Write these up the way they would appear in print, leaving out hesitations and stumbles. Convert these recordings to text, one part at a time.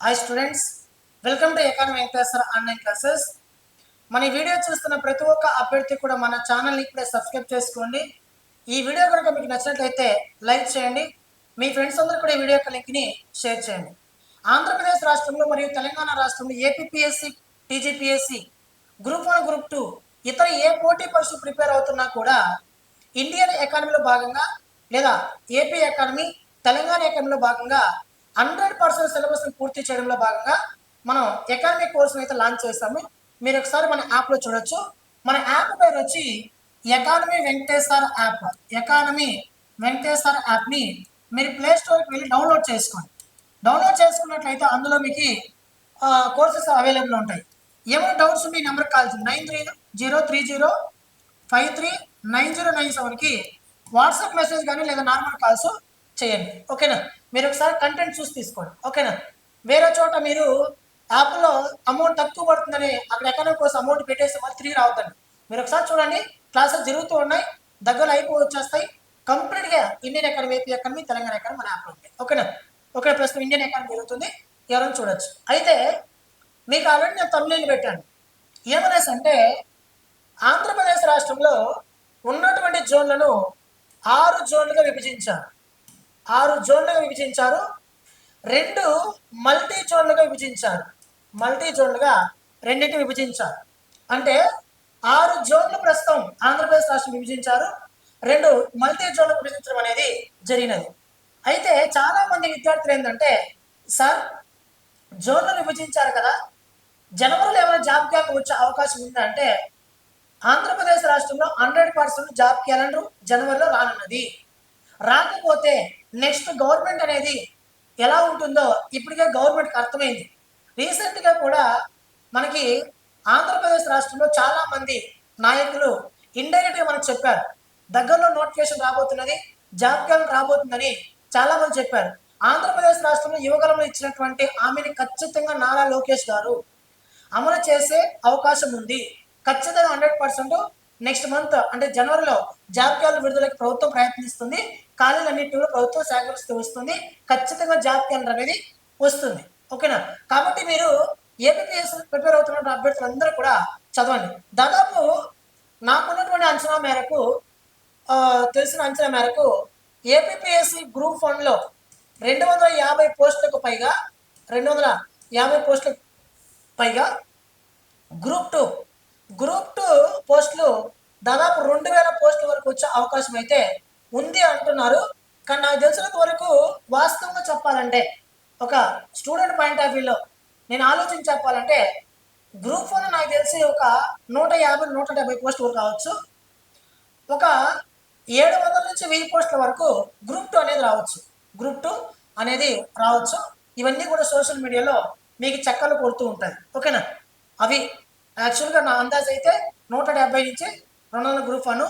Hi students, welcome to economy Venkateswara online classes. మన ఈ video చూస్తున్న ప్రతి ఒక్క అభ్యర్థి కూడా మన ఛానల్ని ఇప్పుడే సబ్స్క్రైబ్ చేసుకోండి. ఈ వీడియో కనుక మీకు నచ్చినట్లయితే లైక్ చేయండి. మీ ఫ్రెండ్స్ అందరూ కూడా ఈ వీడియో యొక్క లింక్ని షేర్ చేయండి. ఆంధ్రప్రదేశ్ రాష్ట్రంలో మరియు తెలంగాణ రాష్ట్రంలో ఏపీపీఎస్సి, టీజీపీఎస్సి, గ్రూప్ 1, గ్రూప్ 2 ఇతర ఏ పోటీ పరీక్షలు ప్రిపేర్ అవుతున్నా కూడా ఇండియన్ ఎకానమీలో భాగంగా లేదా ఏపీ ఎకానమీ, తెలంగాణ ఎకానమీలో భాగంగా 100% సిలబస్ని పూర్తి చేయడంలో భాగంగా మనం ఎకానమీ కోర్సును అయితే లాంచ్ చేస్తాము. మీరు ఒకసారి మన యాప్లో చూడొచ్చు. మన యాప్ పేరు వచ్చి economy Venkateswara app. Economy Venkateswara యాప్ని మీరు ప్లే స్టోర్కి వెళ్ళి డౌన్లోడ్ చేసుకోండి. డౌన్లోడ్ చేసుకున్నట్లయితే అందులో మీకు కోర్సెస్ అవైలబుల్ ఉంటాయి. ఏమైనా డౌట్స్ ఉంటే ఈ నెంబర్కి కాల్ చేయండి. 9303053909 వాట్సాప్ మెసేజ్ కానీ లేదా నార్మల్ కాల్స్ చేయండి. ఓకేనా? మీరు ఒకసారి కంటెంట్ చూసి తీసుకోండి. ఓకేనా? వేరే చోట మీరు యాప్లో అమౌంట్ తక్కువ పడుతుందని అక్కడ ఎకానమీ కోసం అమౌంట్ పెట్టేసి మళ్ళీ తిరిగి రావద్దండి. మీరు ఒకసారి చూడండి, క్లాసెస్ జరుగుతూ ఉన్నాయి, దగ్గర వచ్చేస్తాయి. కంప్లీట్గా Indian economy, AP economy, Telangana economy మన యాప్లో ఉంటాయి. ఓకేనా? ఓకే, ప్రస్తుతం ఇండియన్ ఎకానమీ జరుగుతుంది, ఎవరైనా చూడొచ్చు. అయితే మీకు ఆల్రెడీ నేను తమిళని పెట్టాను. ఏమనేసి అంటే ఆంధ్రప్రదేశ్ రాష్ట్రంలో ఉన్నటువంటి జోన్లను 6 జోన్లుగా విభజించారు. 6 జోన్లుగా విభజించారు. 2 మల్టీ జోన్లుగా విభజించారు. మల్టీ జోన్లుగా రెండింటిని విభజించారు. అంటే 6 జోన్లు ప్రస్తుతం ఆంధ్రప్రదేశ్ రాష్ట్రం విభజించారు. 2 మల్టీ జోన్లు విభజించడం అనేది జరిగినది. అయితే చాలా మంది విద్యార్థులు ఏంటంటే, సార్ జోన్లు విభజించారు కదా, జనవరిలో ఏమైనా జాబ్ క్యాలెండర్ వచ్చే అవకాశం ఉందా అంటే, ఆంధ్రప్రదేశ్ రాష్ట్రంలో 100% జాబ్ క్యాలెండర్ జనవరిలో రానున్నది. రాకపోతే నెక్స్ట్ గవర్నమెంట్ అనేది ఎలా ఉంటుందో ఇప్పటికే గవర్నమెంట్కి అర్థమైంది. రీసెంట్గా కూడా మనకి ఆంధ్రప్రదేశ్ రాష్ట్రంలో చాలా మంది నాయకులు ఇండైరెక్ట్గా మనకు చెప్పారు, దగ్గరలో నోటిఫికేషన్ రాబోతున్నది, జాబ్ క్యాలెండర్ రాబోతుందని చాలా మంది చెప్పారు. ఆంధ్రప్రదేశ్ రాష్ట్రంలో యువగలంలో ఇచ్చినటువంటి హామీని ఖచ్చితంగా నారా లోకేష్ గారు అమలు చేసే అవకాశం ఉంది. ఖచ్చితంగా 100% నెక్స్ట్ మంత్ అంటే జనవరిలో జాబ్ క్యాలెండర్ విడుదలకి ప్రభుత్వం ప్రయత్నిస్తుంది. ఖాళీలన్నింటినీ కూడా ప్రభుత్వం సేకరిస్తూ వస్తుంది. ఖచ్చితంగా జాబ్ క్యాలెండర్ అనేది వస్తుంది. ఓకేనా? కాబట్టి మీరు ఏపీపీఎస్ ప్రిపేర్ అవుతున్న అభ్యర్థులందరూ కూడా చదవండి. దాదాపు నాకున్నటువంటి అంచనా మేరకు, తెలిసిన అంచనా మేరకు ఏపీపీఎస్సి గ్రూప్ 1లో 250 పోస్టులకు పైగా 250 పోస్టులకు పైగా గ్రూప్ టూ పోస్టులు దాదాపు 2000 పోస్టుల వరకు వచ్చే అవకాశం అయితే ఉంది అంటున్నారు. కానీ నాకు తెలిసినంత వరకు వాస్తవంగా చెప్పాలంటే, ఒక స్టూడెంట్ పాయింట్ ఆఫ్ వ్యూలో నేను ఆలోచించి చెప్పాలంటే, గ్రూప్ 1 నాకు తెలిసి ఒక 150-170 పోస్టులు కావచ్చు. ఒక 700 నుంచి 1000 పోస్టుల వరకు గ్రూప్ 2 అనేది రావచ్చు. గ్రూప్ 2 అనేది రావచ్చు. ఇవన్నీ కూడా సోషల్ మీడియాలో మీకు చక్కలు కొడుతూ ఉంటాయి. ఓకేనా? అవి యాక్చువల్గా నా అందాజు అయితే 170 నుంచి 200 గ్రూప్ 1,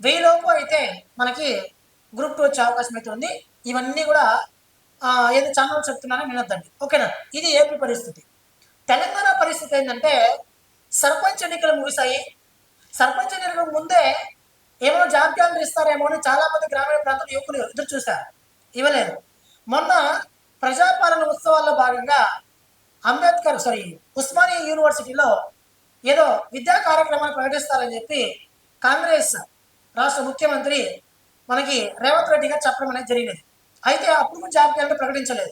1000 లోపు అయితే మనకి గ్రూప్ 2 వచ్చే అవకాశం అయితే ఉంది. ఇవన్నీ కూడా ఏదో ఛానల్ చెప్తున్నానని వినొద్దండి. ఓకేనా? ఇది ఏపీ పరిస్థితి. తెలంగాణ పరిస్థితి ఏంటంటే, సర్పంచ్ ఎన్నికలు ముగిశాయి. సర్పంచ్ ఎన్నికలకు ముందే ఏమైనా జాబ్ క్యాలెండర్ ఇస్తారేమో అని చాలా మంది గ్రామీణ ప్రాంతాల యువకులు ఎదురు చూశారు. ఇవ్వలేదు. మొన్న ప్రజాపాలన ఉత్సవాల్లో భాగంగా ఉస్మానియా యూనివర్సిటీలో ఏదో విద్యా కార్యక్రమాన్ని ప్రకటిస్తారని చెప్పి కాంగ్రెస్ రాష్ట్ర ముఖ్యమంత్రి మనకి రేవంత్ రెడ్డి గారు చెప్పడం అనేది జరిగినది. అయితే అప్పుడు జాబ్ క్యాలెండర్ ప్రకటించలేదు.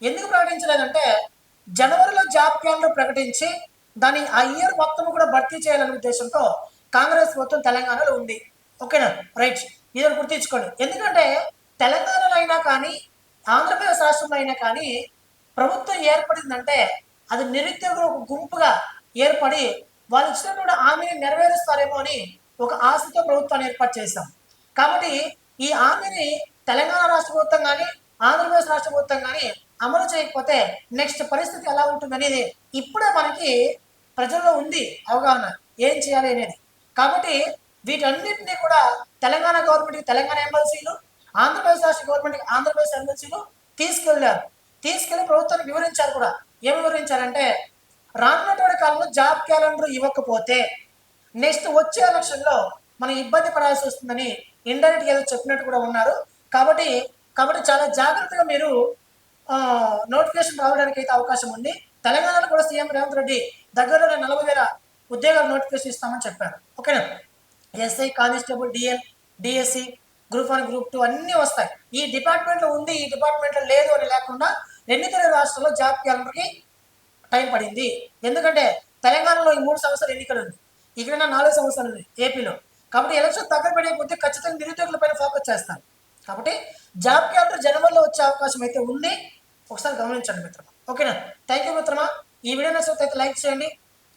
ఎందుకు ప్రకటించలేదంటే, జనవరిలో జాబ్ క్యాలెండర్ ప్రకటించి దాన్ని ఆ ఇయర్ మొత్తం కూడా భర్తీ చేయాలనే ఉద్దేశంతో కాంగ్రెస్ ప్రభుత్వం తెలంగాణలో ఉంది. ఓకేనా? రైట్, ఇది గుర్తించుకోండి. ఎందుకంటే తెలంగాణలో అయినా కానీ ఆంధ్రప్రదేశ్ రాష్ట్రంలో అయినా కానీ ప్రభుత్వం ఏర్పడిందంటే అది నిరుద్యోగులు ఒక గుంపుగా ఏర్పడి వాళ్ళు ఇచ్చినటువంటి హామీని నెరవేరుస్తారేమో అని ఒక ఆశతో ప్రభుత్వాన్ని ఏర్పాటు చేశాం. కాబట్టి ఈ హామీని తెలంగాణ రాష్ట్ర ప్రభుత్వం కానీ ఆంధ్రప్రదేశ్ రాష్ట్ర ప్రభుత్వం కానీ అమలు చేయకపోతే నెక్స్ట్ పరిస్థితి ఎలా ఉంటుందనేది ఇప్పుడే మనకి ప్రజల్లో ఉంది అవగాహన, ఏం చేయాలి అనేది. కాబట్టి వీటన్నిటినీ కూడా తెలంగాణ గవర్నమెంట్కి తెలంగాణ ఎమ్మెల్సీలు, ఆంధ్రప్రదేశ్ రాష్ట్ర గవర్నమెంట్కి ఆంధ్రప్రదేశ్ ఎమ్మెల్సీలు తీసుకెళ్లి ప్రభుత్వానికి వివరించారు కూడా. ఏమి వివరించారంటే, రానున్నటువంటి కాలంలో జాబ్ క్యాలెండర్ ఇవ్వకపోతే నెక్స్ట్ వచ్చే ఎలక్షన్లో మనం ఇబ్బంది పడాల్సి వస్తుందని ఇండైరెక్ట్గా ఏదో చెప్పినట్టు కూడా ఉన్నారు. కాబట్టి చాలా జాగ్రత్తగా మీరు నోటిఫికేషన్ రావడానికి అయితే అవకాశం ఉంది. తెలంగాణలో కూడా సీఎం రేవంత్ రెడ్డి దగ్గరలో 40,000 ఉద్యోగాల నోటిఫికేషన్ ఇస్తామని చెప్పారు. ఓకేనా. SI, constable, DL, DSC, group 1, group 2 అన్నీ వస్తాయి. ఈ డిపార్ట్మెంట్లో ఉంది, ఈ డిపార్ట్మెంట్లో లేదు అని లేకుండా 2 తెలుగు రాష్ట్రాల్లో జాబ్ క్యాలెండర్కి టైం పడింది. ఎందుకంటే తెలంగాణలో ఈ 3 సంవత్సరాలు ఎన్నికలు ఉంది, ఇక్కడ 4 సంవత్సరాలు ఉంది ఏపీలో. కాబట్టి ఎలక్షన్ దగ్గర పడే కొద్దీ ఖచ్చితంగా నిరుద్యోగులపైన ఫోకస్ చేస్తారు. కాబట్టి జాబ్ క్యాలెండర్ జనవరిలో వచ్చే అవకాశం అయితే ఉంది. ఒకసారి గమనించండి మిత్రమా. ఓకేనా. థ్యాంక్ యూ మిత్రమా. ఈ వీడియో నచ్చితే అయితే లైక్ చేయండి.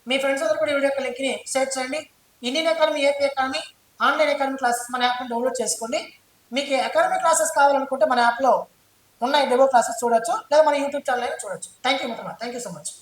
మీ ఫ్రెండ్స్ అందరూ కూడా ఈ వీడియో యొక్క లింక్ని షేర్ చేయండి. Indian academy, AP academy online academy classes మన యాప్ని డౌన్లోడ్ చేసుకోండి. మీకు అకాడమీ క్లాసెస్ కావాలనుకుంటే మన యాప్లో ఉన్నాయి, డెమో క్లాసెస్ చూడొచ్చు, లేదా మన యూట్యూబ్ ఛానల్ అయినా చూడొచ్చు. థ్యాంక్ యూ మిత్రమా. Thank you so much.